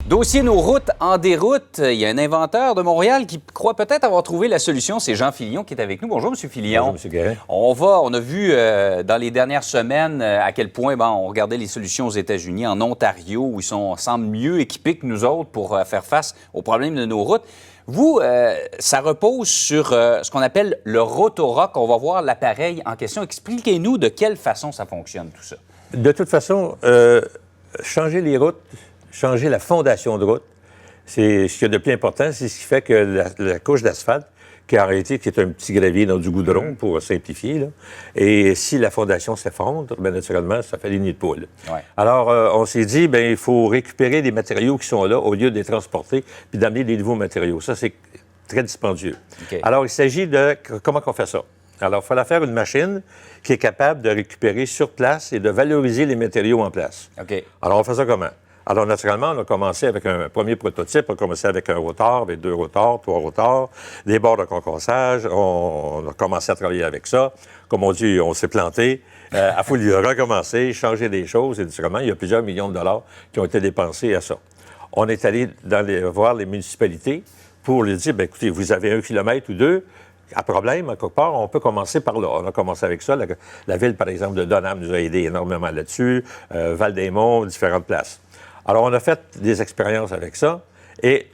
Dossier nos routes en déroute. Il y a un inventeur de Montréal qui croit peut-être avoir trouvé la solution. C'est Jean Filion qui est avec nous. Bonjour, M. Filion. Bonjour, M. Guérin. On a vu dans les dernières semaines à quel point on regardait les solutions aux États-Unis, en Ontario, où ils semblent mieux équipés que nous autres pour faire face aux problèmes de nos routes. Vous, ça repose sur ce qu'on appelle le Rotorock. On va voir l'appareil en question. Expliquez-nous de quelle façon ça fonctionne, tout ça. De toute façon, changer les routes, changer la fondation de route, c'est ce qu'il y a de plus important. C'est ce qui fait que la couche d'asphalte, qui en réalité qui est un petit gravier dans du goudron, pour simplifier, là, et si la fondation s'effondre, bien naturellement, ça fait des nids de poules. Ouais. Alors, on s'est dit, bien, il faut récupérer les matériaux qui sont là au lieu de les transporter puis d'amener des nouveaux matériaux. Ça, c'est très dispendieux. Okay. Alors, il s'agit de... Comment on fait ça? Alors, il fallait faire une machine qui est capable de récupérer sur place et de valoriser les matériaux en place. OK. Alors, on fait ça comment? Alors, naturellement, on a commencé avec un premier prototype. On a commencé avec un rotor, avec 2 rotors, 3 rotors, des bords de concassage. On a commencé à travailler avec ça. Comme on dit, on s'est planté. Il faut recommencer, changer des choses. Et naturellement, il y a plusieurs millions de dollars qui ont été dépensés à ça. On est allé voir les municipalités pour leur dire, bien, écoutez, vous avez 1 kilomètre ou 2. À problème, à quelque part, on peut commencer par là. On a commencé avec ça. La ville, par exemple, de Donham nous a aidé énormément là-dessus. Val-des-Monts, différentes places. Alors, on a fait des expériences avec ça et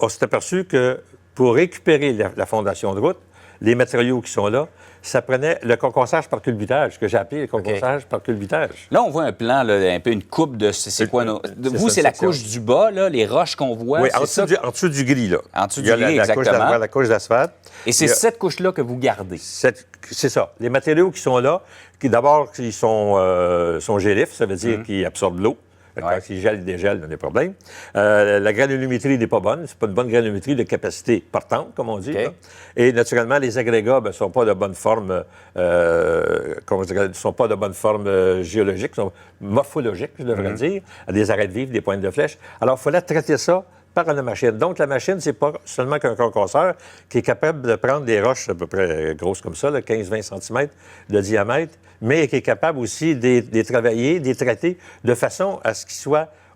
on s'est aperçu que pour récupérer la fondation de route, les matériaux qui sont là, ça prenait le concassage par culbutage, que j'ai appelé le concassage par culbutage. Là, on voit un plan, là, un peu une coupe de... C'est quoi? Vous, c'est la couche du bas, là, les roches qu'on voit. Oui, en dessous du gris, là. En dessous du gris, exactement. La couche d'asphalte. Et c'est cette couche-là que vous gardez. C'est ça. Les matériaux qui sont là, qui d'abord, ils sont gélifs, ça veut dire qu'ils absorbent l'eau. Quand ils gèlent, ils dégèlent, il y a des problèmes. La granulométrie n'est pas bonne. C'est pas une bonne granulométrie de capacité portante, comme on dit. Okay. Et naturellement, les agrégats ne sont pas de bonne forme, sont pas de bonne forme géologique, sont morphologiques, je devrais dire, à des arêtes vives, des pointes de flèche. Alors, il fallait traiter ça par la machine. Donc, la machine, c'est pas seulement qu'un concasseur qui est capable de prendre des roches à peu près grosses comme ça, 15-20 cm de diamètre, mais qui est capable aussi de les travailler, de les traiter de façon à ce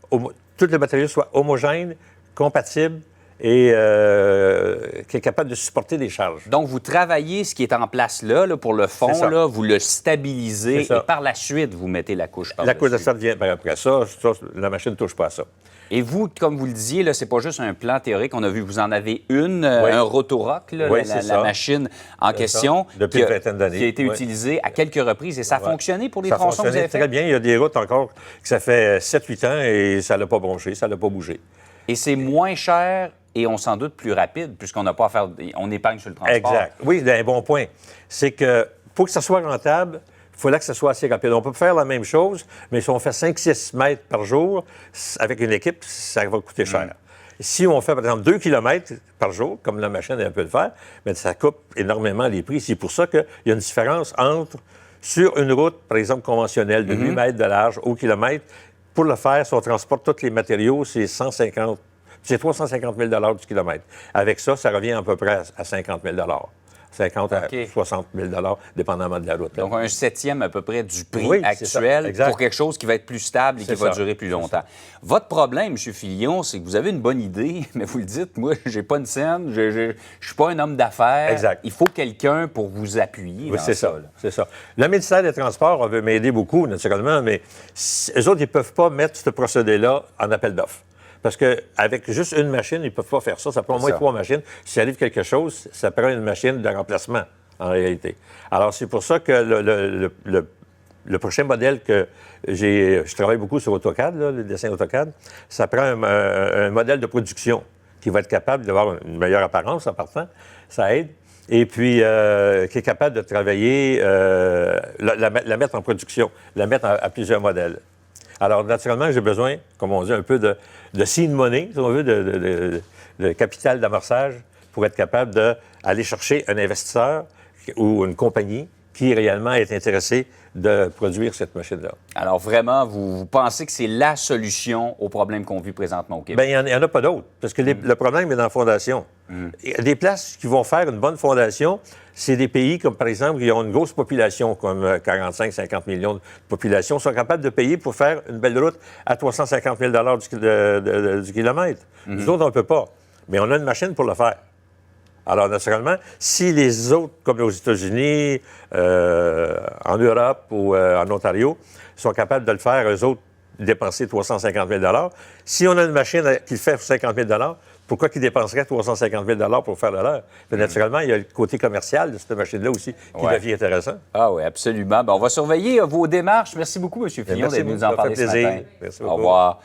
tout le matériau soit homogène, compatible et qui est capable de supporter des charges. Donc, vous travaillez ce qui est en place là pour le fond, là, vous le stabilisez et par la suite, vous mettez la couche par-dessus. La couche d'asphalte vient après ça, la machine ne touche pas à ça. Et vous, comme vous le disiez, là, c'est pas juste un plan théorique. On a vu, vous en avez un Rotorock, là, la machine en question, depuis une vingtaine d'années, qui a été utilisée à quelques reprises. Et ça a fonctionné pour les tronçons que vous avez fait? Très bien. Il y a des routes encore que ça fait 7-8 ans et ça l'a pas bronché, ça l'a pas bougé. Et c'est moins cher et on s'en doute plus rapide, puisqu'on n'a pas à faire... On épargne sur le transport. Exact. Oui, c'est un bon point. C'est que pour que ça soit rentable, il fallait que ça soit assez rapide. On peut faire la même chose, mais si on fait 5-6 mètres par jour, avec une équipe, ça va coûter cher. Si on fait, par exemple, 2 km par jour, comme la machine elle peut le faire, bien, ça coupe énormément les prix. C'est pour ça qu'il y a une différence entre, sur une route, par exemple, conventionnelle, de 8 mètres de large au kilomètre, pour le faire, si on transporte tous les matériaux, c'est 350 000 du kilomètre. Avec ça, ça revient à peu près à 50 000 50 à 60 000 dépendamment de la route. Donc, un septième à peu près du prix actuel pour quelque chose qui va être plus stable et qui va durer plus longtemps. Votre problème, M. Filion, c'est que vous avez une bonne idée, mais vous le dites, moi, j'ai pas une scène, je suis pas un homme d'affaires. Exact. Il faut quelqu'un pour vous appuyer dans ça. C'est ça. Le ministère des Transports veut m'aider beaucoup, naturellement, mais eux autres, ils peuvent pas mettre ce procédé-là en appel d'offres. Parce qu'avec juste une machine, ils ne peuvent pas faire ça. Ça prend au moins 3 machines. S'il arrive quelque chose, ça prend une machine de remplacement, en réalité. Alors, c'est pour ça que le prochain modèle que je travaille beaucoup sur AutoCAD, le dessin AutoCAD, ça prend un modèle de production qui va être capable d'avoir une meilleure apparence en partant. Ça aide. Et puis, qui est capable de travailler, la mettre en production, la mettre à plusieurs modèles. Alors, naturellement, j'ai besoin, comme on dit, un peu de seed money, si on veut, de capital d'amorçage pour être capable d'aller chercher un investisseur ou une compagnie qui réellement est intéressée de produire cette machine-là. Alors, vraiment, vous pensez que c'est la solution au problème qu'on vit présentement au Québec? Bien, il n'y en a pas d'autre, parce que le problème est dans la fondation. Il y a des places qui vont faire une bonne fondation. C'est des pays comme, par exemple, qui ont une grosse population, comme 45-50 millions de population, sont capables de payer pour faire une belle route à 350 000 du kilomètre. Nous autres, on ne peut pas. Mais on a une machine pour le faire. Alors, naturellement, si les autres, comme aux États-Unis, en Europe ou en Ontario, sont capables de le faire, eux autres, dépenser 350 000 si on a une machine qui le fait pour 50 000 pourquoi qu'ils dépenseraient 350 000 pour faire le leur? Naturellement, il y a le côté commercial de cette machine-là aussi qui devient intéressant. Ah oui, absolument. Ben, on va surveiller vos démarches. Merci beaucoup, M. Fillon, d'être venu nous en parler ce matin. Merci beaucoup. Au revoir.